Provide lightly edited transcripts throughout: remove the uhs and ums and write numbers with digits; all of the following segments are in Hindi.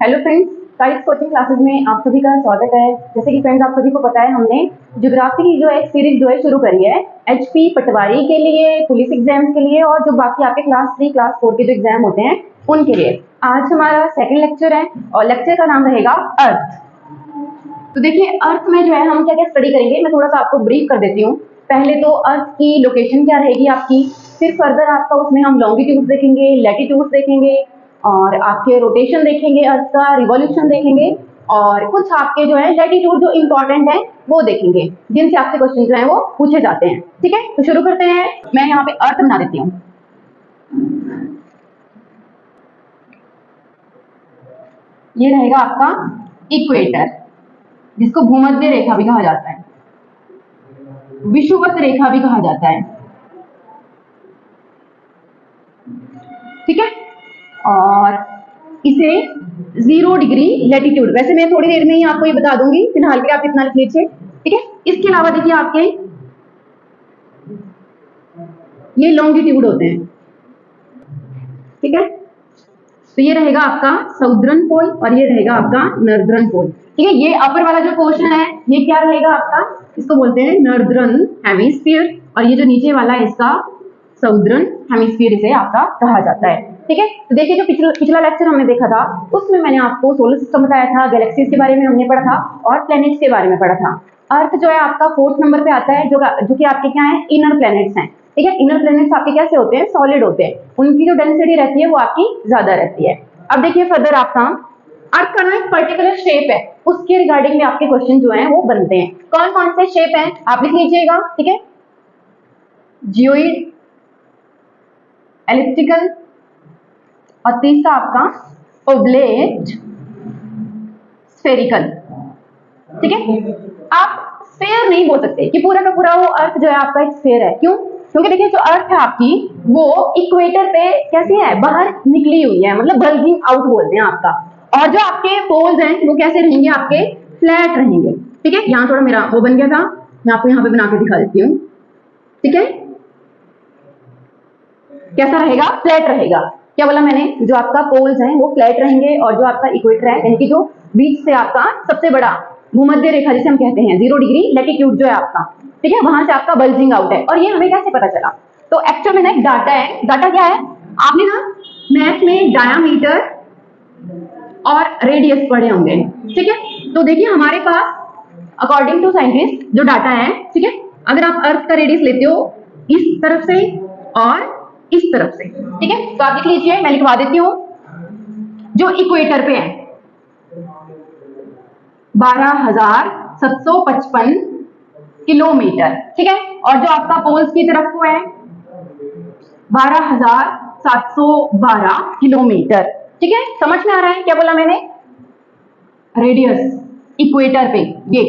Hello friends, science coaching classes में आप सभी का स्वागत है। जैसे कि फ्रेंड्स, आप सभी को पता है हमने ज्योग्राफी की जो एक सीरीज जो है शुरू करी है एचपी पटवारी के लिए, पुलिस एग्जाम्स के लिए और जो बाकी आपके क्लास 3 क्लास 4 के जो एग्जाम होते हैं उनके लिए। आज हमारा सेकंड लेक्चर है और लेक्चर का नाम रहेगा अर्थ। तो देखिए, अर्थ में जो है हम क्या क्या स्टडी करेंगे, मैं थोड़ा सा आपको ब्रीफ कर देती हूँ। पहले तो अर्थ की लोकेशन क्या रहेगी आपकी, फिर फर्दर आपका उसमें हम लॉन्गिट्यूड देखेंगे, लैटिट्यूड देखेंगे और आपके रोटेशन देखेंगे, अर्थ का रिवॉल्यूशन देखेंगे और कुछ आपके जो है लैटिट्यूड जो इंपॉर्टेंट है वो देखेंगे, जिनसे आपसे क्वेश्चन जो है वो पूछे जाते हैं। ठीक है, तो शुरू करते हैं। मैं यहाँ पे अर्थ बना देती हूँ। ये रहेगा आपका इक्वेटर, जिसको भूमध्य रेखा भी कहा जाता है, विषुवत रेखा भी कहा जाता है। ठीक है, और इसे 0 डिग्री लैटिट्यूड, वैसे मैं थोड़ी देर में ही आपको ये बता दूंगी, फिलहाल के आप इतना लिख लीजिए। ठीक है, इसके अलावा देखिए आपके ये लॉन्गिट्यूड होते हैं। ठीक है, तो ये रहेगा आपका साउदर्न पोल और ये रहेगा आपका नॉर्दर्न पोल। ठीक है, ये अपर वाला जो पोर्शन है ये क्या रहेगा आपका, इसको बोलते हैं नॉर्दर्न हेमिस्फीयर और ये जो नीचे वाला है इसका साउदर्न हेमिस्फीयर इसे आपका कहा जाता है। ठीक है, तो देखिए जो पिछला लेक्चर हमने देखा था उसमें मैंने आपको सोलर सिस्टम बताया था, गैलेक्सीज के बारे में हमने पढ़ा था और प्लैनेट्स के बारे में पढ़ा था। अर्थ जो है आपका 4th नंबर पे आता है, जो कि आपके क्या है, इनर प्लैनेट्स हैं। ठीक है, इनर प्लैनेट्स आपके कैसे होते हैं, सॉलिड होते हैं, उनकी जो डेंसिटी रहती है वो आपकी ज्यादा रहती है। अब देखिए फर्दर आपका अर्थ का ना एक पर्टिकुलर शेप है, उसके रिगार्डिंग में आपके क्वेश्चन जो हैं वो बनते हैं। कौन कौन से शेप हैं आप लिख लीजिएगा। ठीक है, जियोइड, एलिप्टिकल और तीसरा आपका ओब्लेट, स्फेरिकल। ठीक है, आप स्फेयर नहीं बोल सकते कि पूरा का पूरा वो अर्थ जो है आपका एक स्फेयर है। क्यों? क्योंकि देखिए जो अर्थ है आपकी वो इक्वेटर पे कैसी है, बाहर निकली हुई है, मतलब बल्जिंग आउट बोलते हैं आपका। और जो आपके पोल्स हैं वो कैसे रहेंगे, आपके फ्लैट रहेंगे। ठीक है, यहाँ थोड़ा मेरा वो बन गया था, मैं आपको यहाँ पे बना के दिखा देती हूँ। ठीक है, कैसा रहेगा, फ्लैट रहेगा। क्या बोला मैंने, जो आपका पोल्स हैं वो फ्लैट रहेंगे और जो आपका इक्वेटर है यानी कि जो बीच से आपका सबसे बड़ा भूमध्य रेखा जिसे हम कहते हैं 0 डिग्री लैटिट्यूड जो है आपका, ठीक है, वहां से आपका बल्जिंग आउट है। और ये हमें कैसे पता चला, तो एक्चुअल में ना एक डाटा है। डाटा क्या है, आपने ना मैथ में डायामीटर और रेडियस पढ़े होंगे। ठीक है, तो देखिए हमारे पास अकॉर्डिंग टू साइंटिस्ट जो डाटा है, ठीक है, अगर आप अर्थ का रेडियस लेते हो इस तरफ से और इस तरफ से, ठीक है, तो आप लिख लीजिए, मैं लिखवा देती हूँ। जो इक्वेटर पे है 12,755 किलोमीटर, ठीक है, और जो आपका पोल्स की तरफ को है 12,712 किलोमीटर। ठीक है, समझ में आ रहा है क्या बोला मैंने, रेडियस इक्वेटर पे ये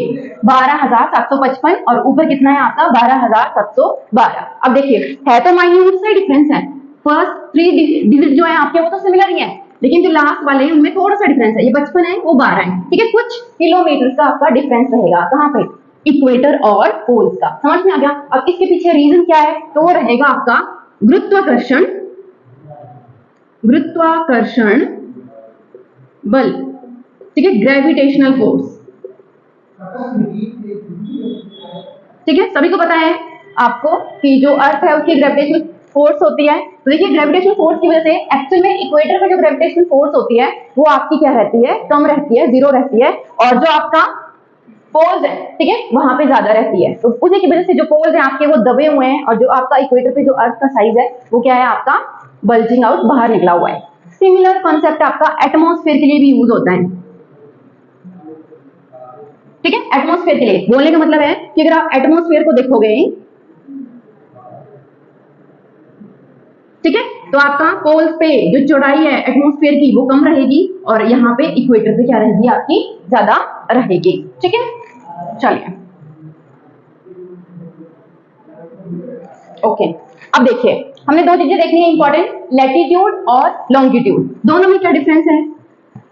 12,755 और ऊपर कितना है आपका 12,712। अब देखिए है तो माइन्यूट से डिफरेंस है, फर्स्ट 3 डिजिट जो है आपके वो तो सिमिलर ही है, लेकिन जो लास्ट वाले हैं उनमें थोड़ा सा डिफरेंस है, ये 55 है वो 12 है। ठीक है, कुछ किलोमीटर का आपका डिफरेंस रहेगा, कहाँ पे, इक्वेटर और पोल्स का। समझ में आ गया। अब इसके पीछे रीजन क्या है, तो वो रहेगा आपका गुरुत्वाकर्षण बल। ठीक है, ग्रेविटेशनल फोर्स। ठीक है, सभी को पता है आपको कि जो अर्थ है उसकी ग्रेविटेशनल फोर्स होती है। तो देखिए ग्रेविटेशनल फोर्स की वजह से एक्चुअल में इक्वेटर पे जो ग्रेविटेशनल फोर्स होती है वो आपकी क्या रहती है, कम रहती है, 0 रहती है, और जो आपका पोल्स है, ठीक है, वहां पे ज्यादा रहती है। तो उसी की वजह से जो पोल्स हैं आपके वो दबे हुए हैं और जो आपका इक्वेटर पे जो अर्थ का साइज है वो क्या है, आपका बल्जिंग आउट, बाहर निकला हुआ है। सिमिलर कॉन्सेप्ट आपका एटमॉस्फेयर के लिए भी यूज होता है। ठीक है, एटमॉस्फेयर के लिए बोलने का मतलब है कि अगर आप एटमॉस्फेयर को देखोगे, ठीक है, तो आपका पोल्स पे जो चौड़ाई है एटमॉस्फेयर की वो कम रहेगी और यहाँ पे इक्वेटर पे क्या रहेगी, आपकी ज्यादा रहेगी। ठीक है, चलिए ओके। अब देखिए हमने 2 चीजें देखनी है इंपॉर्टेंट, लैटिट्यूड और लॉन्गिट्यूड, दोनों में क्या डिफरेंस है।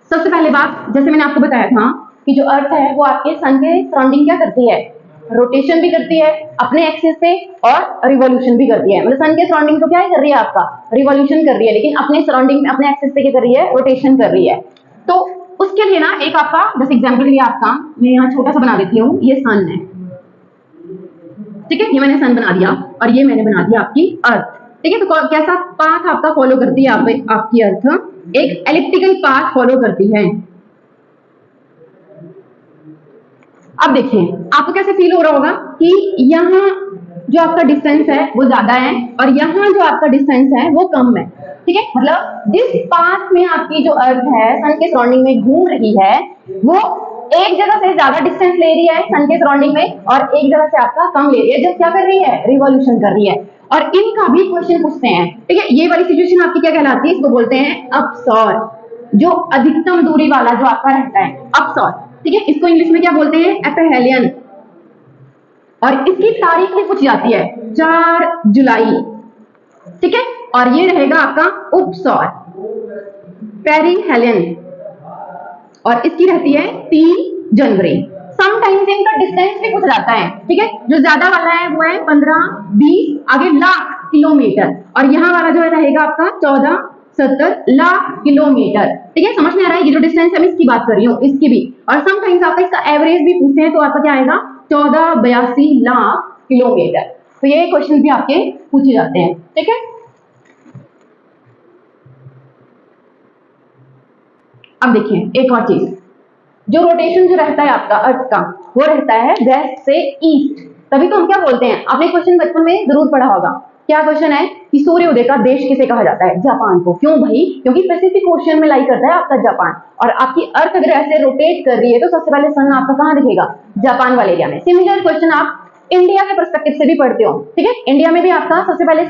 सबसे पहले बात, जैसे मैंने आपको बताया था कि जो अर्थ है वो आपके सन के सराउंडिंग क्या करती है, रोटेशन भी करती है अपने एक्सिस पे और रिवॉल्यूशन भी करती है। मतलब सन के सराउंडिंग तो क्या कर रही है, आपका रिवॉल्यूशन कर रही है, लेकिन अपने सराउंडिंग में अपने एक्सिस पे क्या कर रही है, रोटेशन कर रही है। तो उसके लिए ना एक आपका जैसे एग्जाम्पल के लिए आपका मैं यहाँ छोटा सा बना देती हूँ, ये सन है, ठीक है, ये मैंने सन बना दिया और ये मैंने बना दिया आपकी अर्थ, ठीक है। तो कैसा पाथ आपका फॉलो करती है आपकी अर्थ, एक एलिप्टिकल पाथ फॉलो करती है। अब देखिए आपको कैसे फील हो रहा होगा कि यहाँ जो आपका डिस्टेंस है वो ज्यादा है और यहाँ जो आपका डिस्टेंस है वो कम है, ठीक है। मतलब जिस पाथ में आपकी जो अर्थ है सन के सराउंडिंग में घूम रही है वो एक जगह से ज्यादा डिस्टेंस ले रही है सन के सराउंडिंग में और एक जगह से आपका कम ले रही है, जब क्या कर रही है, रिवॉल्यूशन कर रही है। और इनका भी क्वेश्चन पूछते हैं, ठीक है। ये वाली सिचुएशन आपकी क्या कहलाती है, इसको बोलते हैं अपसौर, जो अधिकतम दूरी वाला जो आपका रहता है अपसौर, ठीक है। इसको इंग्लिश में क्या बोलते हैं, एपेहेलियन। और इसकी तारीख भी पूछी जाती है 4 जुलाई, ठीक है। और ये रहेगा आपका उपसौर पेरिहेलियन और इसकी रहती है 3 जनवरी। समटाइम्स इनका डिस्टेंस भी पूछ जाता है, ठीक है। जो ज्यादा वाला है वो है 15-20 आगे लाख किलोमीटर और यहाँ वाला जो है रहेगा आपका 14-17 लाख किलोमीटर, ठीक है। समझ में आ रहा है, ये जो डिस्टेंस है मैं इसकी बात कर रही हूँ, इसकी भी। और समटाइम्स आपका इसका एवरेज भी पूछते हैं तो आपका क्या आएगा 1482 लाख किलोमीटर। तो ये क्वेश्चन भी आपके पूछे जाते हैं, ठीक है। अब देखिए एक और चीज, जो रोटेशन जो रहता है आपका अर्थ का वो रहता है वेस्ट से ईस्ट, तभी तो हम क्या बोलते हैं, आपने क्वेश्चन बचपन में जरूर पढ़ा होगा। क्या क्वेश्चन है कि सूर्योदय का देश किसे कहा जाता है, जापान को। क्यों भाई, क्योंकि पैसिफिक ओशन में लाई करता है आपका जापान और आपकी अर्थ अगर ऐसे रोटेट कर रही है तो सबसे पहले सन आपका कहाँ दिखेगा, जापान वाले एरिया में। सिमिलर क्वेश्चन आप इंडिया के पर्सपेक्टिव से भी पढ़ते हो, ठीक है। इंडिया में भी आपका सबसे पहले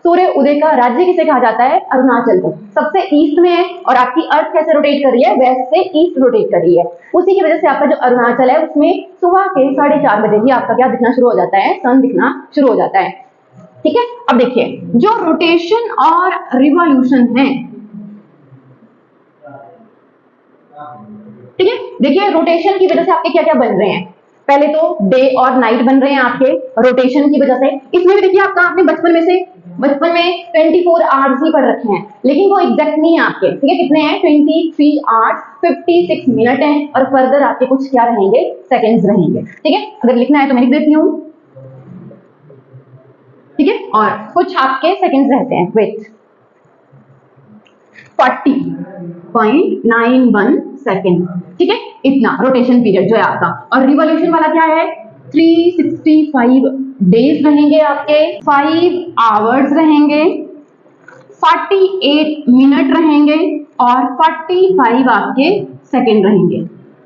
सूर्य उदय का राज्य किसे कहा जाता है, अरुणाचल को, सबसे ईस्ट में है। और आपकी अर्थ कैसे रोटेट कर रही है, वेस्ट से ईस्ट रोटेट कर रही है। उसी की वजह से आपका जो अरुणाचल है उसमें सुबह के 4:30 बजे ही आपका क्या दिखना शुरू हो जाता है, सन दिखना शुरू हो जाता है, ठीक है। अब देखिए जो रोटेशन और रिवॉल्यूशन है, ठीक है। देखिए रोटेशन की वजह से आपके क्या क्या बन रहे हैं, पहले तो डे और नाइट बन रहे हैं आपके रोटेशन की वजह से। इसमें भी देखिए आपका आपने बचपन में 24 आवर्स ही पढ़ रखे हैं, लेकिन वो एग्जैक्ट नहीं है आपके, ठीक है। कितने हैं, 23 आवर्स 56 मिनट हैं और फर्दर आपके कुछ क्या रहेंगे, सेकंड्स रहेंगे, ठीक है। अगर लिखना है तो मैं लिख देती हूँ, ठीक है। और कुछ आपके सेकंड्स रहते हैं, वेट 40.91 सेकेंड, ठीक है। इतना रोटेशन पीरियड जो है आपका। और रिवॉल्यूशन वाला क्या है, 365 डेज रहेंगे आपके, 5 आवर्स रहेंगे, 48 मिनट रहेंगे और 45 आपके सेकेंड रहेंगे।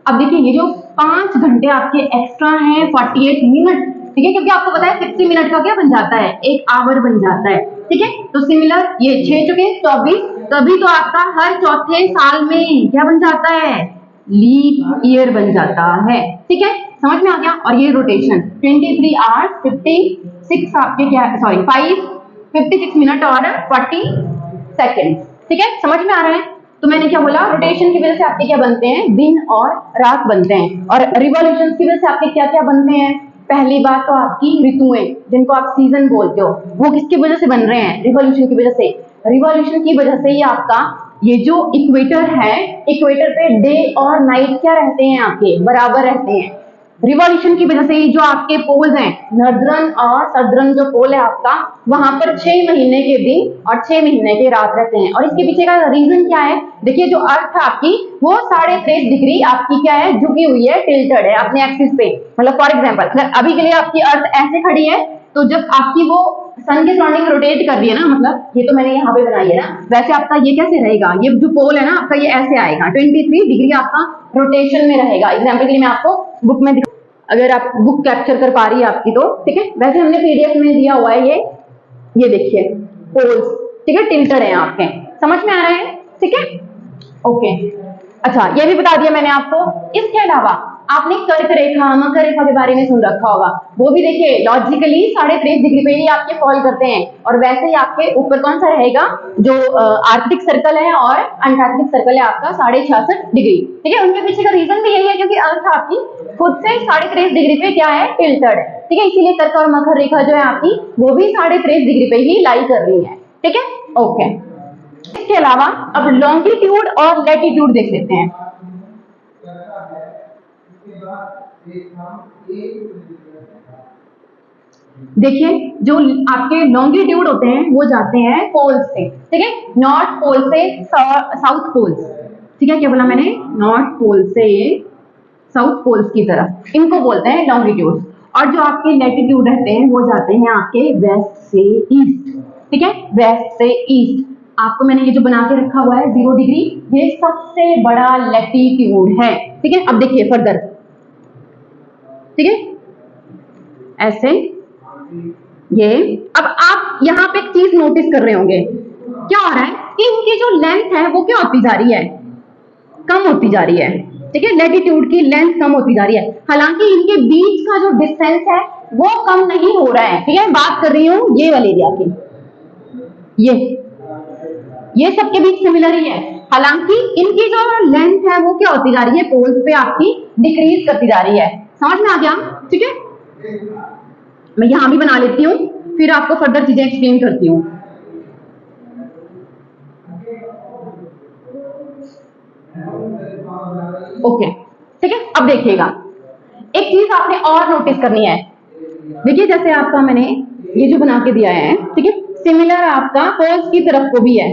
अब देखिए ये जो 5 घंटे आपके एक्स्ट्रा हैं, 48 मिनट, ठीक है, क्योंकि आपको पता है 60 मिनट का क्या बन जाता है, 1 आवर बन जाता है, ठीक है। तो सिमिलर ये 6 चुके 24, तभी तो आपका हर चौथे साल में क्या बन जाता है, लीप ईयर बन जाता है, ठीक है। समझ में आ गया। और ये रोटेशन 23 आवर्स 56 आपके क्या, सॉरी 56 मिनट और 40 सेकेंड, ठीक है। समझ में आ रहा है। तो मैंने क्या बोला, रोटेशन की वजह से आपके क्या बनते हैं, दिन और रात बनते हैं। और रिवॉल्यूशन की वजह से आपके क्या क्या बनते हैं, पहली बात तो आपकी ऋतुएं, जिनको आप सीजन बोलते हो, वो किसकी वजह से बन रहे हैं, रिवॉल्यूशन की वजह से। रिवॉल्यूशन की वजह से ही आपका ये जो इक्वेटर है, इक्वेटर पे डे और नाइट क्या रहते हैं, आपके बराबर रहते हैं। रिवॉल्यूशन की वजह से ही जो आपके पोल्स हैं, नॉर्दर्न और सदर्न जो पोल है आपका, वहां पर 6 महीने के दिन और 6 महीने के रात रहते हैं। और इसके पीछे का रीजन क्या है, देखिए जो अर्थ है आपकी वो 23.5 डिग्री आपकी क्या है, झुकी हुई है, टिल्टेड है अपने एक्सिस पे। मतलब फॉर एग्जांपल अगर अभी के लिए आपकी अर्थ ऐसे खड़ी है, तो जब आपकी वो सन के सराउंडिंग रोटेट कर रही है ना, मतलब ये तो मैंने यहाँ पे बनाई है ना, वैसे आपका ये कैसे रहेगा, ये जो पोल है ना आपका ये ऐसे आएगा, 23 डिग्री आपका रोटेशन में रहेगा। एग्जाम्पल के लिए मैं आपको बुक में अगर आप बुक कैप्चर कर पा रही है आपकी तो ठीक है। वैसे हमने पीडीएफ में दिया हुआ है ये देखिए पोल्स, ठीक है, टिल्टर है आपके, समझ में आ रहा है, ठीक है, ओके। अच्छा ये भी बता दिया मैंने आपको। इसके अलावा आपने कर्क रेखा, मकर रेखा के बारे में सुन रखा होगा, वो भी देखिए लॉजिकली 23.5 डिग्री पे ही आपके फॉल करते हैं। और वैसे ही आपके ऊपर कौन सा रहेगा, जो आर्कटिक सर्कल है और अंटार्कटिक सर्कल है आपका 66.5 डिग्री, ठीक है। उनके पीछे का रीजन भी यही है क्योंकि अर्थ आपकी खुद से 23.5 डिग्री पे क्या है, टिल्टेड है, ठीक है। इसीलिए कर्क और मकर रेखा जो है आपकी वो भी 23.5 डिग्री पे ही लाई कर रही है, ठीक है, ओके। इसके अलावा अब लॉन्गिट्यूड और लैटिट्यूड देख लेते हैं। देखिए जो आपके लॉन्गिट्यूड होते हैं वो जाते हैं पोल्स से, ठीक है, नॉर्थ पोल से साउथ पोल्स, ठीक है, क्या बोला मैंने, नॉर्थ पोल से साउथ पोल्स की तरफ, इनको बोलते हैं लॉन्गिट्यूड। और जो आपके लैटिट्यूड रहते हैं वो जाते हैं आपके वेस्ट से ईस्ट, ठीक है, वेस्ट से ईस्ट। आपको मैंने ये जो बना के रखा हुआ है 0 डिग्री, ये सबसे बड़ा लैटिट्यूड है, ठीक है। अब देखिए फर्दर, ठीक है, ऐसे ये। अब आप यहाँ पे एक चीज नोटिस कर रहे होंगे, क्या हो रहा है कि इनकी जो लेंथ है वो क्या होती जा रही है, कम होती जा रही है, ठीक है, लैटिट्यूड की लेंथ कम होती जा रही है। हालांकि इनके बीच का जो डिस्टेंस है वो कम नहीं हो रहा है, ठीक है, बात कर रही हूँ ये वाले एरिया की, ये सबके बीच सिमिलर ही है। हालांकि इनकी जो लेंथ है वो क्या होती जा रही है, पोल्स पे आपकी डिक्रीज करती जा रही है। समझ में आ गया, ठीक है। मैं यहां भी बना लेती हूँ, फिर आपको फर्दर चीजें एक्सप्लेन करती हूँ। ओके, ठीक है। अब देखिएगा एक चीज आपने और नोटिस करनी है। देखिए जैसे आपका मैंने ये जो बना के दिया है, ठीक है, सिमिलर आपका पोल्स की तरफ को भी है।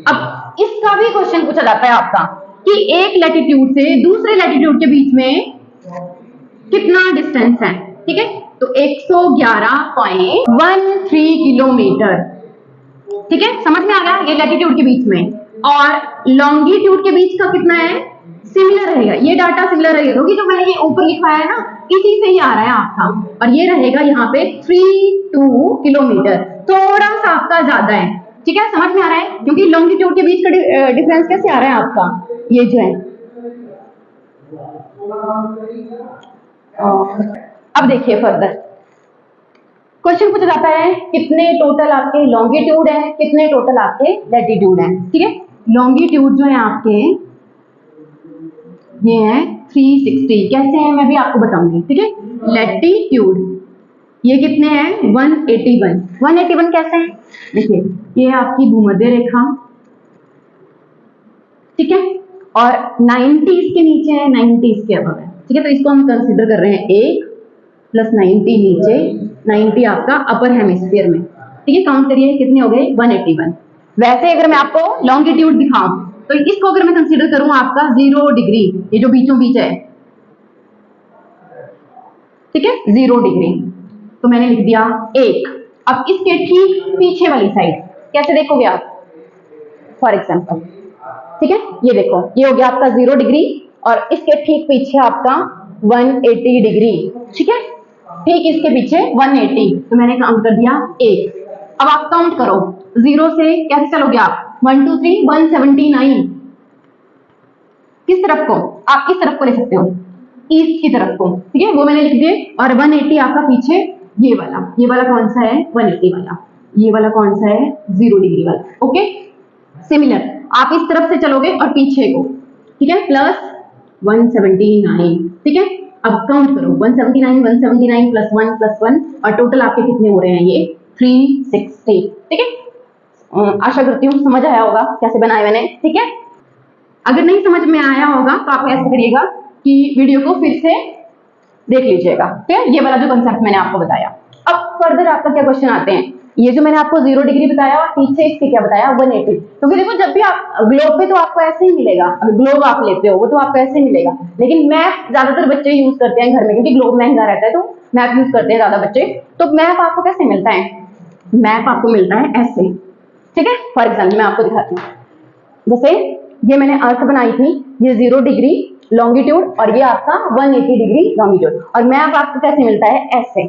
अब इसका भी क्वेश्चन पूछा जाता है आपका कि एक लैटिट्यूड से दूसरे लैटिट्यूड के बीच में कितना डिस्टेंस है, ठीक है, तो 111.13 किलोमीटर, ठीक है, समझ में आ गया, ये लैटिट्यूड के बीच में। और लॉन्गिट्यूड के बीच का कितना है, सिमिलर रहेगा, ये डाटा सिमिलर रहेगा क्योंकि जो मैंने ये ऊपर लिखा है ना इसी से ही आ रहा है आपका, और ये रहेगा यहाँ पे 32 किलोमीटर, थोड़ा सा आपका ज्यादा है, ठीक है, समझ में आ रहा है, क्योंकि लॉन्गिट्यूड के बीच का डिफरेंस कैसे आ रहा है आपका, ये जो है। अब देखिए फर्दर क्वेश्चन पूछा जाता है कितने टोटल आपके लॉन्गिट्यूड है, कितने टोटल आपके लैटिट्यूड है, ठीक है। लॉन्गिट्यूड जो है आपके ये है 360, कैसे है मैं भी आपको बताऊंगी, ठीक है। लैटिट्यूड ये कितने हैं, 181, 181 कैसे है, देखिए ये आपकी भूमध्य रेखा, ठीक है, और 90 के नीचे है, 90 के अबव है, ठीक है, तो इसको हम कंसीडर कर रहे हैं 1 प्लस 90 नीचे, 90 आपका अपर हेमिस्फीयर में, ठीक है, काउंट करिए कितने हो गए 181। वैसे अगर मैं आपको लॉन्गिट्यूड दिखाऊं तो इसको अगर मैं कंसीडर करूं आपका 0 डिग्री, ये जो बीचों बीच है, ठीक है, 0 डिग्री, तो मैंने लिख दिया 1। अब इसके ठीक पीछे वाली साइड कैसे देखोगे आप, फॉर एग्जाम्पल, ठीक है, ये देखो ये हो गया आपका 0 डिग्री और इसके ठीक पीछे आपका 180 डिग्री, ठीक है, ठीक इसके पीछे 180, तो मैंने काउंट कर दिया 1। अब आप काउंट करो 0 से कैसे चलोगे आप, 1 2 3 179, किस तरफ को, आप इस तरफ को ले सकते हो, ईस्ट की तरफ को, ठीक है, वो मैंने लिख दिए। और 180 आपका पीछे ये वाला कौन सा है, 180 वाला, ये वाला कौन सा है, 0 डिग्री वाला, ओके। सिमिलर आप इस तरफ से चलोगे और पीछे को, ठीक है, प्लस 179, ठीक है। अब काउंट करो 179 179 प्लस 1 और टोटल आपके कितने हो रहे हैं, ये 360, ठीक है। आशा करती हूँ समझ आया होगा कैसे बनाया मैंने, ठीक है। अगर नहीं समझ में आया होगा तो आप ऐसे करिएगा कि वीडियो को फिर से देख लीजिएगा, ठीक है, ये वाला जो कंसेप्ट मैंने आपको बताया। अब फर्दर आपका क्या क्वेश्चन आते हैं, ये जो मैंने आपको 0 डिग्री बताया और पीछे इसके क्या बताया 180, क्योंकि देखो जब भी आप ग्लोब पे तो आपको ऐसे ही मिलेगा, अगर ग्लोब आप लेते हो वो तो आपको ऐसे ही मिलेगा, लेकिन मैप ज्यादातर बच्चे यूज करते हैं घर में, क्योंकि ग्लोब महंगा रहता है तो मैप यूज करते हैं ज्यादा बच्चे। तो मैप आपको कैसे मिलता है, मैप आपको मिलता है ऐसे, ठीक है। फॉर एग्जाम्पल मैं आपको दिखाती हूँ, जैसे ये मैंने अर्थ बनाई थी, ये 0 डिग्री लॉन्गिट्यूड और ये आपका 180 डिग्री लॉन्गिट्यूड, और मैप आपको कैसे मिलता है ऐसे।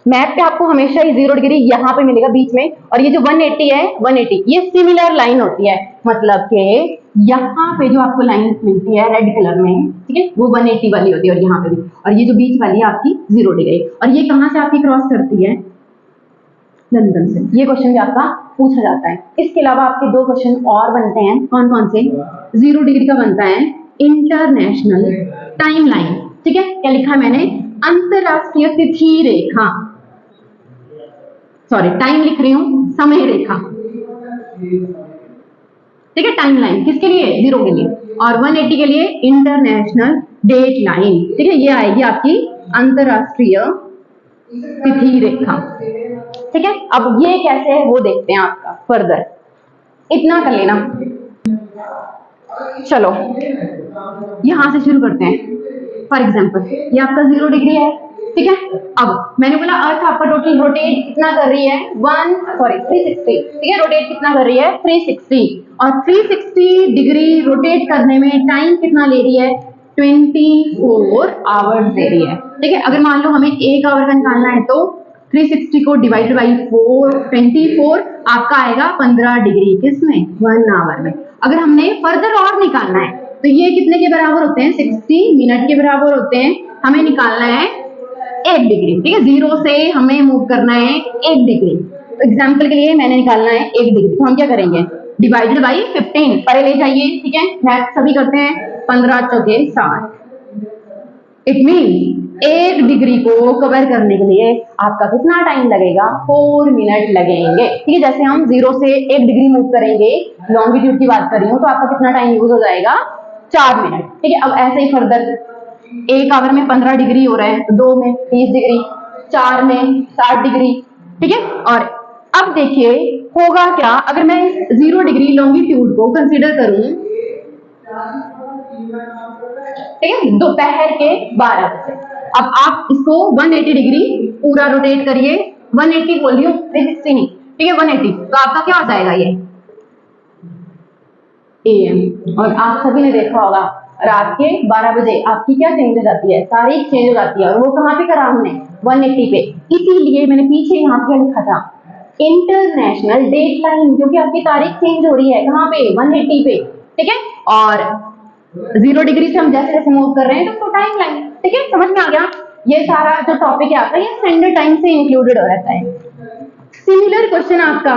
मैप पे आपको हमेशा ही 0 डिग्री यहाँ पे मिलेगा बीच में, और ये जो 180 है 180 ये सिमिलर लाइन होती है, मतलब कि यहाँ पे जो आपको लाइन मिलती है रेड कलर में, ठीक है, वो 180 वाली होती है, और यहाँ पे भी, और ये जो बीच वाली है आपकी 0 डिग्री, और ये कहाँ से आपकी क्रॉस करती है, लंदन से। ये क्वेश्चन भी आपका पूछा जाता है। इसके अलावा आपके 2 क्वेश्चन और बनते हैं, कौन कौन से, 0 डिग्री का बनता है इंटरनेशनल टाइम लाइन, ठीक है, क्या लिखा है मैंने, अंतरराष्ट्रीय तिथि रेखा, सॉरी टाइम लिख रही हूं, समय रेखा, ठीक है, टाइम लाइन किसके लिए, 0 के लिए, और 180 के लिए इंटरनेशनल डेट लाइन, ठीक है, ये आएगी आपकी अंतरराष्ट्रीय तिथि रेखा, ठीक है। अब ये कैसे है वो देखते हैं आपका फर्दर, इतना कर लेना। चलो यहां से शुरू करते हैं। फॉर एग्जाम्पल ये आपका 0 डिग्री है, ठीक है। अब मैंने बोला अर्थ आपका टोटल रोटेट कितना कर रही है 360, ठीक है, रोटेट कितना कर रही है 360, और 360 डिग्री रोटेट करने में टाइम कितना ले रही है 24 आवर्स ले रही है, ठीक है। अगर मान लो हमें 1 आवर का निकालना है तो 360 को डिवाइड बाई 24 आपका आएगा 15 डिग्री, किसमें 1 आवर में। अगर हमने फर्दर और निकालना है तो ये कितने के बराबर होते हैं 60 मिनट के बराबर होते हैं। हमें निकालना है 1 डिग्री, ठीक है, 0 से हमें मूव करना है 1 डिग्री। तो एग्जाम्पल के लिए मैंने निकालना है 1 डिग्री, तो हम क्या करेंगे डिवाइडेड बाई 15 परे ले जाइए, ठीक है, मैथ सभी करते हैं, 15 चौके 60। इट मीन 1 डिग्री को कवर करने के लिए आपका कितना टाइम लगेगा 4 मिनट लगेंगे, ठीक है। जैसे हम 0 से 1 डिग्री मूव करेंगे, लॉन्गिट्यूड की बात कर रही हूँ, तो आपका कितना टाइम यूज हो जाएगा 4 मिनट, ठीक है। अब ऐसे ही फर्दर 1 आवर में 15 डिग्री हो रहा है, 2 में 30 डिग्री, 4 में 60 डिग्री, ठीक है। और अब देखिए होगा क्या अगर मैं इस 0 डिग्री लॉन्गिट्यूड को कंसीडर करूं, ठीक है, दोपहर के 12 बजे। अब आप इसको 180 डिग्री पूरा रोटेट करिए, 180 बोल रही हूँ 360 नहीं, ठीक है, 180, तो आपका क्या हो जाएगा ये AM। और आप सभी ने देखा होगा रात के 12 बजे आपकी क्या चेंज हो जाती है, तारीख चेंज हो जाती है, और वो कहाँ पे करा हमने 180 पे। इसीलिए मैंने पीछे यहाँ पे लिखा था इंटरनेशनल डेट लाइन, क्योंकि आपकी तारीख चेंज हो रही है कहाँ पे 180 पे, ठीक है। और 0 डिग्री से हम जैसे जैसे मूव कर रहे हैं तो टाइम लाइन, ठीक है, समझ में आ गया। ये सारा जो टॉपिक है आपका ये स्टैंडर्ड टाइम से इंक्लूडेड हो रहता है। सिमिलर क्वेश्चन आपका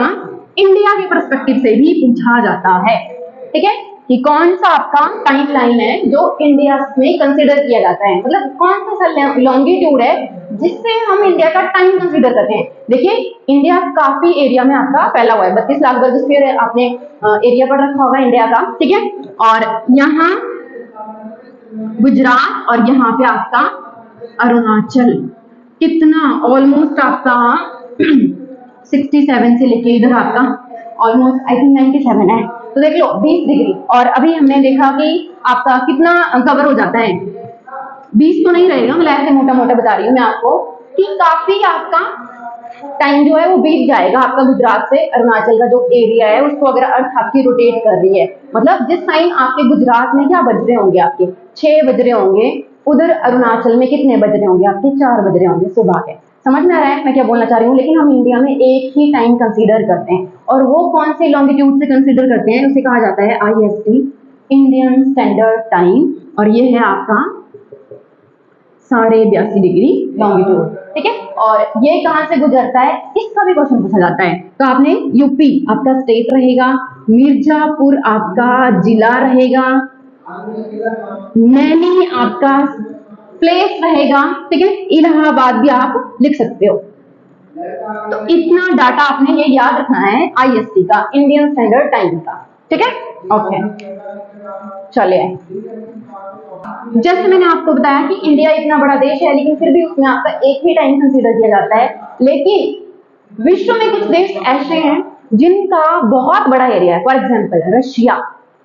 इंडिया के पर्सपेक्टिव से भी पूछा जाता है, ठीक है, कि कौन सा आपका टाइम लाइन है जो इंडिया में कंसीडर किया जाता है, मतलब कौन सा लॉन्गिट्यूड है जिससे हम इंडिया का टाइम कंसीडर करते हैं। देखिए इंडिया काफी एरिया में आपका फैला हुआ है, 32 लाख वर्ग स्क्वायर आपने एरिया पर रखा होगा इंडिया का, ठीक है। और यहाँ गुजरात और यहाँ पे आपका अरुणाचल, कितना ऑलमोस्ट आपका 67 से लेके इधर आपका ऑलमोस्ट आई थिंक 97 है, तो देख लो 20 डिग्री। और अभी हमने देखा कि आपका कितना कवर हो जाता है 20 तो नहीं रहेगा, मतलब ऐसे मोटा मोटा बता रही हूँ मैं आपको कि काफी आपका टाइम जो है वो बीत जाएगा आपका गुजरात से अरुणाचल का जो एरिया है उसको अगर अर्थ आपकी रोटेट कर रही है, मतलब जिस टाइम आपके गुजरात में क्या बज रहे होंगे आपके 6 बज रहे होंगे, उधर अरुणाचल में कितने बज रहे होंगे आपके 4 बज रहे होंगे सुबह के। समझ में आ रहा है मैं क्या बोलना चाह रही हूँ। लेकिन हम इंडिया में एक ही टाइम कंसीडर करते हैं, और वो कौन से लॉन्गिट्यूड से कंसीडर करते हैं उसे कहा जाता है IST, इंडियन स्टैंडर्ड टाइम, और ये है आपका 82.5 डिग्री लॉन्गिट्यूड, ठीक है। और ये कहां से गुजरता है इसका भी क्वेश्चन पूछा जाता है। तो आपने यूपी आपका स्टेट रहेगा, मिर्जापुर आपका जिला रहेगा, नैनी आपका प्लेस रहेगा, ठीक है, इलाहाबाद भी आप लिख सकते हो। तो इतना डाटा आपने ये याद रखना है IST का, इंडियन स्टैंडर्ड टाइम का, ठीक है। ओके चलिए, जैसे मैंने आपको बताया कि इंडिया इतना बड़ा देश है लेकिन फिर भी उसमें आपका एक ही टाइम कंसीडर किया जाता है, लेकिन विश्व में कुछ देश ऐसे हैं जिनका बहुत बड़ा एरिया है, for example Russia,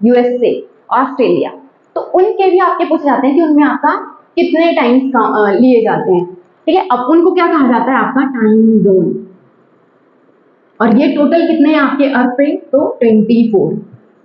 USA, Australia, तो उनके भी आपके पूछे जाते हैं कि उनमें आपका कितने टाइम्स लिए जाते हैं, ठीक है। अब उनको क्या कहा जाता है आपका टाइम जोन, और ये टोटल कितने हैं आपके अर्थ पे तो 24,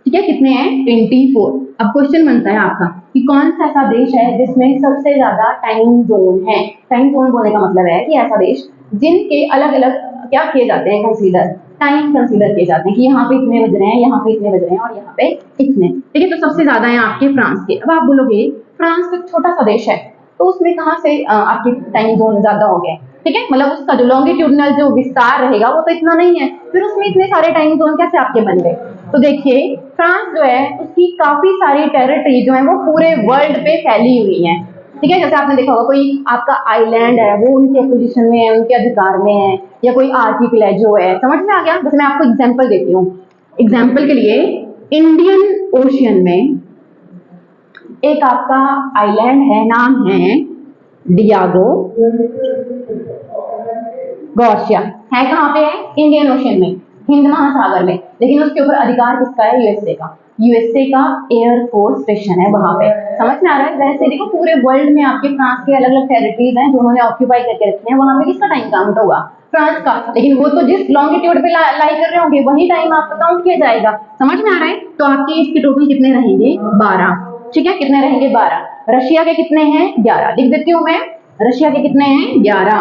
ठीक है, कितने हैं 24। अब क्वेश्चन बनता है आपका कि कौन सा ऐसा देश है जिसमें सबसे ज्यादा टाइम जोन है। टाइम जोन बोलने का मतलब है कि ऐसा देश जिनके अलग अलग क्या किए जाते हैं कंसीडर, टाइम कंसीडर किए जाते हैं कि यहाँ पे इतने बज रहे हैं, यहाँ पे इतने बज रहे हैं, और यहाँ पे इतने, ठीक है। तो सबसे ज्यादा है आपके फ्रांस के। अब आप बोलोगे फ्रांस एक छोटा सा देश है तो उसमें कहाँ से आपके टाइम जोन ज्यादा हो गए, ठीक है, मतलब उसका जो लॉन्गिट्यूडनल जो विस्तार रहेगा वो तो इतना नहीं है, फिर उसमें इतने सारे टाइम जोन कैसे आपके बन गए। तो देखिए फ्रांस जो है उसकी काफी सारी टेरिटरी जो है वो पूरे वर्ल्ड पे फैली हुई है, ठीक है। जैसे आपने देखा होगा कोई आपका आइलैंड है वो उनके पोजीशन में है, उनके अधिकार में है, या कोई आर्किपिलेगो है, समझ में आ गया। जैसे मैं आपको एग्जांपल देती हूँ, एग्जांपल के लिए इंडियन ओशियन में एक आपका आइलैंड है, नाम है डियागो गार्सिया। है कहाँ पे है? इंडियन ओशन में, हिंद महासागर में, लेकिन उसके ऊपर अधिकार किसका है? यूएसए का। यूएसए का एयरफोर्स स्टेशन है वहां पे। समझ में आ रहा है? वैसे देखो पूरे वर्ल्ड में आपके फ्रांस के अलग अलग टेरिटरीज हैं जो उन्होंने ऑक्यूपाई करके रखे हैं, वहां पे किसका टाइम काउंट होगा? फ्रांस का। लेकिन वो तो जिस लॉन्गिट्यूड पे लाई कर रहे होंगे वही टाइम आपका काउंट किया जाएगा। समझ में आ रहा है? तो आपके इसके टोटल कितने रहेंगे? 12। ठीक है, कितने रहेंगे? 12। रशिया के कितने हैं? 11। लिख देती हूँ मैं, रशिया के कितने हैं? 11।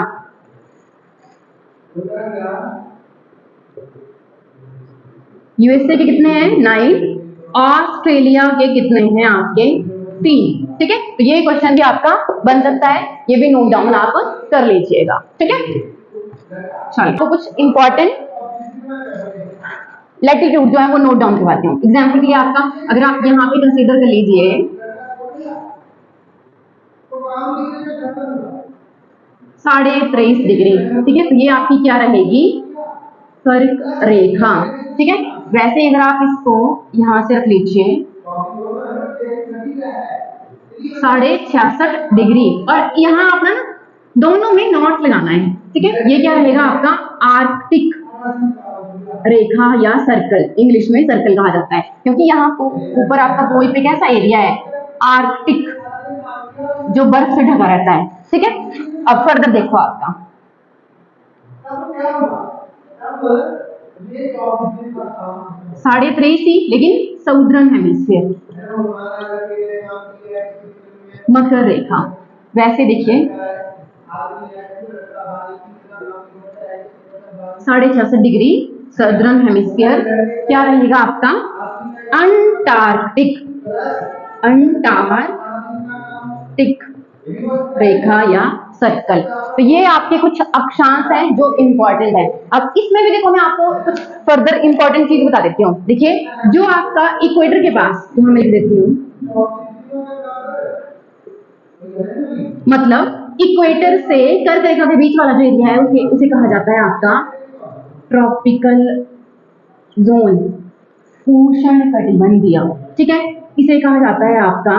यूएसए के कितने हैं? 9। ऑस्ट्रेलिया के कितने हैं आपके? 3। ठीक है, तो ये क्वेश्चन भी आपका बन सकता है, ये भी नोट डाउन आप कर लीजिएगा। ठीक है, चलो तो कुछ इंपॉर्टेंट लैटिट्यूड जो है वो नोट डाउन करवाती हूँ। एग्जाम्पल के लिए आपका, अगर आप यहाँ पे कंसीडर कर लीजिए 23.5 डिग्री। ठीक है, तो ये आपकी क्या रहेगी? कर्क रेखा। ठीक है, वैसे अगर आप इसको यहां से रख लीजिए 66.5 डिग्री, और यहाँ आप ना दोनों में नॉट लगाना है। ठीक है, ये क्या रहेगा आपका? आर्कटिक रेखा या सर्कल, इंग्लिश में सर्कल कहा जाता है, क्योंकि यहाँ ऊपर आपका पोल पे कैसा एरिया है? आर्कटिक, जो बर्फ से ढका रहता है। ठीक है, अब फर्दर देखो आपका 3.5 ही, लेकिन साउदर्न हेमिस्फीयर, मकर रेखा। वैसे देखिए 66.5 डिग्री साउदर्न हेमिस्फीयर क्या रहेगा आपका? अंटार्कटिक, अंटार्कटिक रेखा या सर्कल। तो ये आपके कुछ अक्षांश हैं जो इंपॉर्टेंट है। अब इसमें भी देखो मैं आपको कुछ फर्दर इंपॉर्टेंट चीज बता देती हूँ। देखिए जो आपका इक्वेटर के पास, यहाँ मैं लिख देती हूँ, मतलब इक्वेटर से कर्क रेखा के बीच वाला जो एरिया है उसे कहा जाता है आपका ट्रॉपिकल जोन, उष्ण कटिबंधीय। ठीक है, इसे कहा जाता है आपका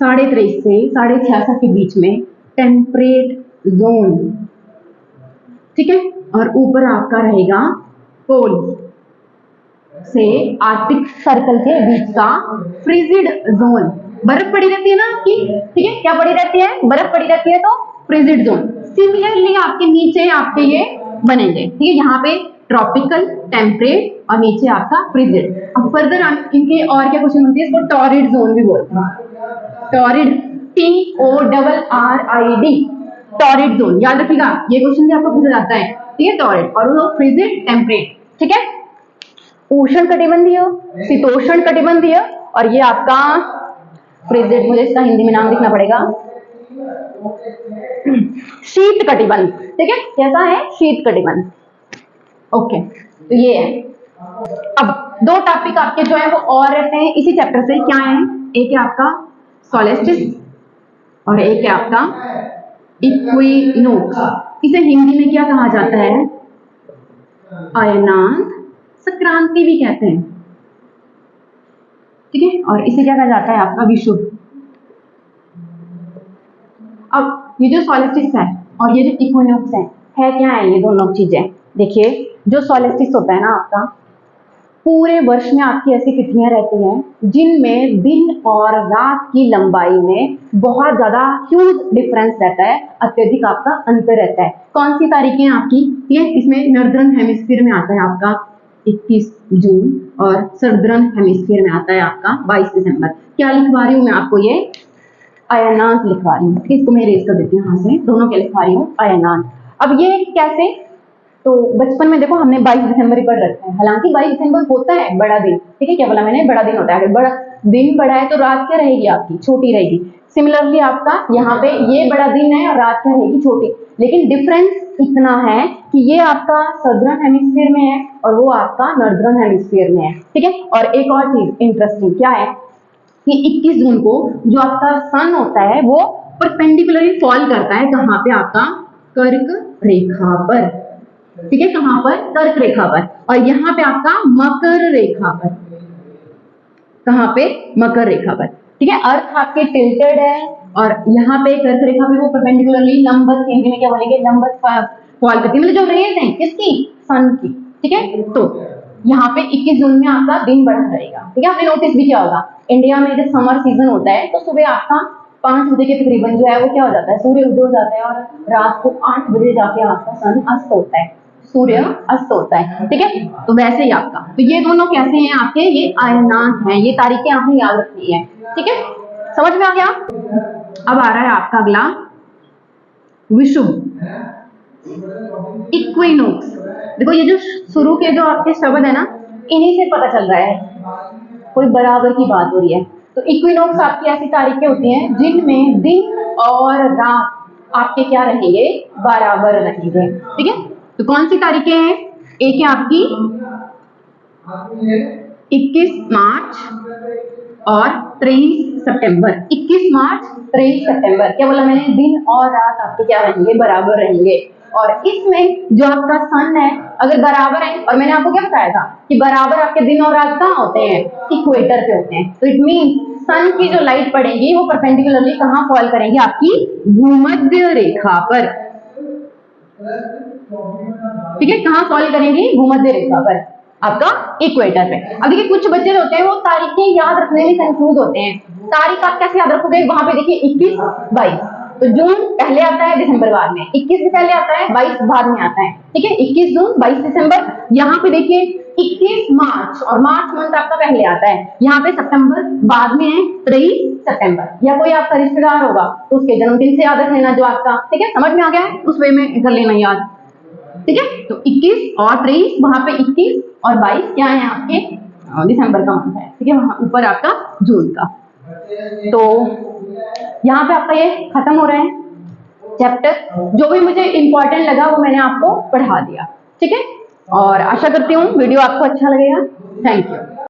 23.5 से 66 के बीच में टेम्परेट जोन। ठीक है, और ऊपर आपका रहेगा पोल से आर्कटिक सर्कल के बीच का फ्रीजिड जोन। बर्फ पड़ी रहती है ना आपकी, ठीक है, क्या पड़ी रहती है? बर्फ पड़ी रहती है, तो फ्रीजिड जोन। सिमिलरली आपके नीचे आपके ये बनेंगे। ठीक है, यहाँ पे ट्रॉपिकल, टेम्परेट और नीचे आपका फ्रीजिड। अब फर्दर इनके और क्या क्वेश्चन होती है? इसको टॉरिड जोन भी बोलते हैं। Torrid, TORRID, torrid zone. याद रखिएगा, ये क्वेश्चन भी आपको पूछा जाता है। ठीक है, टॉरिड और वो फ्रीजिड, टेम्परेट। ठीक है, उष्ण कटिबंधीय, शीतोष्ण कटिबंधीय, और ये आपका फ्रीजिड। मुझे इसका हिंदी में नाम लिखना पड़ेगा, शीत कटिबंध। ठीक है, कैसा है? शीत कटिबंध। ओके, तो ये है। अब दो टॉपिक आपके जो है वो और रहते हैं इसी चैप्टर से। क्या है? एक है आपका सोलेस्टिस और एक है आपका इक्विनोक्स। इसे हिंदी में क्या कहा जाता है? अयनांत संक्रांति भी कहते हैं। ठीक है, और इसे क्या कहा जाता है? आपका विषुव। अब ये जो सोलेस्टिस है और ये जो इक्विनोक्स है क्या है? ये दोनों चीजें देखिए, जो सोलेस्टिस होता है ना आपका, पूरे वर्ष में आपकी ऐसी तिथियां रहती हैं जिनमें दिन और रात की लंबाई में बहुत ज्यादा ह्यूज डिफरेंस रहता है, अत्यधिक आपका अंतर रहता है। कौन सी तारीखें आपकी? ये इसमें नॉर्दर्न हेमिस्फीयर में आता है आपका 21 जून और सदर्न हेमिस्फीयर में आता है आपका 22 दिसंबर। क्या लिखवा रही हूँ मैं आपको? ये अयनांत लिखवा रही हूँ। इसको मैं रेज कर देती हूँ यहाँ से, दोनों क्या लिखवा रही हूँ? अयनांत। अब ये कैसे? तो बचपन में देखो हमने 22 दिसंबर ही पढ़ रखा है, हालांकि 22 दिसंबर होता है बड़ा दिन। ठीक है, क्या बोला मैंने? बड़ा दिन होता है। अगर बड़ा दिन बड़ा है तो रात क्या रहेगी आपकी? छोटी रहेगी। सिमिलरली आपका यहाँ पे ये बड़ा दिन है और रात क्या रहेगी? छोटी। लेकिन डिफरेंस इतना है कि ये आपका सदर्न हेमिस्फीयर में है और वो आपका नॉर्दर्न हेमिस्फीयर में है। ठीक है, और एक और चीज इंटरेस्टिंग क्या है कि 21 जून को जो आपका सन होता है वो परपेंडिकुलरली फॉल करता है कहाँ पे? आपका कर्क रेखा पर। ठीक है, कहां पर? कर्क रेखा पर। और यहाँ पे आपका मकर रेखा पर। कहां पे? मकर रेखा पर। ठीक है, अर्थ आपके टिल्टेड है और यहाँ पे कर्क रेखा में वो परपेंडिकुलरली लंबवत, हिंदी में क्या बोलेंगे, लंबवत फॉल करती है, मतलब जो रेज है किसकी, सन की। ठीक है, तो यहाँ पे 21 जून में आपका दिन बढ़ा रहेगा। ठीक है, आपने नोटिस भी किया होगा इंडिया में जब समर सीजन होता है तो सुबह आपका 5 बजे के तकरीबन जो है वो क्या हो जाता है, सूर्य उदय हो जाता है और रात को 8 बजे जाके आपका सन अस्त होता है, सूर्य अस्त होता है। ठीक है, तो वैसे ही आपका, तो ये दोनों कैसे हैं आपके, ये आयनांक हैं, ये तारीखें आपने याद रखनी है। ठीक है, समझ में आ गया। अब आ रहा है आपका अगला विषुव, इक्विनोक्स। देखो ये जो शुरू के जो आपके शब्द है ना, इन्हीं से पता चल रहा है कोई बराबर की बात हो रही है। तो इक्विनोक्स आपकी ऐसी तारीखें होती हैं जिनमें दिन और रात आपके क्या रहेंगे, बराबर रहेंगे। ठीक है, तो कौन सी तारीखें हैं, एक है आपकी 21 मार्च और 23 सितंबर। 21 मार्च 23 सितंबर, क्या बोला मैंने, दिन और रात आपके क्या रहेंगे, बराबर रहेंगे। और इसमें जो आपका सन है अगर बराबर है, और मैंने आपको क्या बताया था कि बराबर आपके दिन और रात कहाँ होते हैं, इक्वेटर पे होते हैं। तो इट मींस सन की जो लाइट पड़ेगी वो परपेंडिकुलरली कहाँ फॉल करेंगी, आपकी भूमध्य रेखा पर। ठीक है, कहाँ फॉल करेंगी, भूमध्य रेखा पर, आपका इक्वेटर पे। अब देखिए कुछ बच्चे होते हैं वो तारीखें याद रखने में कंफ्यूज होते हैं। तारीख आप कैसे याद रखोगे, वहां पे देखिए 21 22, तो जून पहले आता है, दिसंबर बाद में, 21 भी पहले आता है, 22 बाद में आता है। ठीक है, 21 जून 22 दिसंबर। यहाँ पे देखिए 21 मार्च, और मार्च मंथ आपका पहले आता है, यहाँ पे सितंबर बाद में है, 23 सितंबर। या कोई आपका रिश्तेदार होगा तो उसके जन्मदिन से याद रख लेना जो आपका। ठीक है, समझ में आ गया है, उस वे में कर लेना याद। ठीक है, तो 21 और 23, वहां पे 21 और 22 क्या है आपके, दिसंबर का मंथ है। ठीक है, वहां ऊपर आपका जून का। तो यहाँ पे आपका ये खत्म हो रहा है चैप्टर। जो भी मुझे इंपॉर्टेंट लगा वो मैंने आपको पढ़ा दिया। ठीक है, और आशा करती हूँ वीडियो आपको अच्छा लगेगा। Thank you.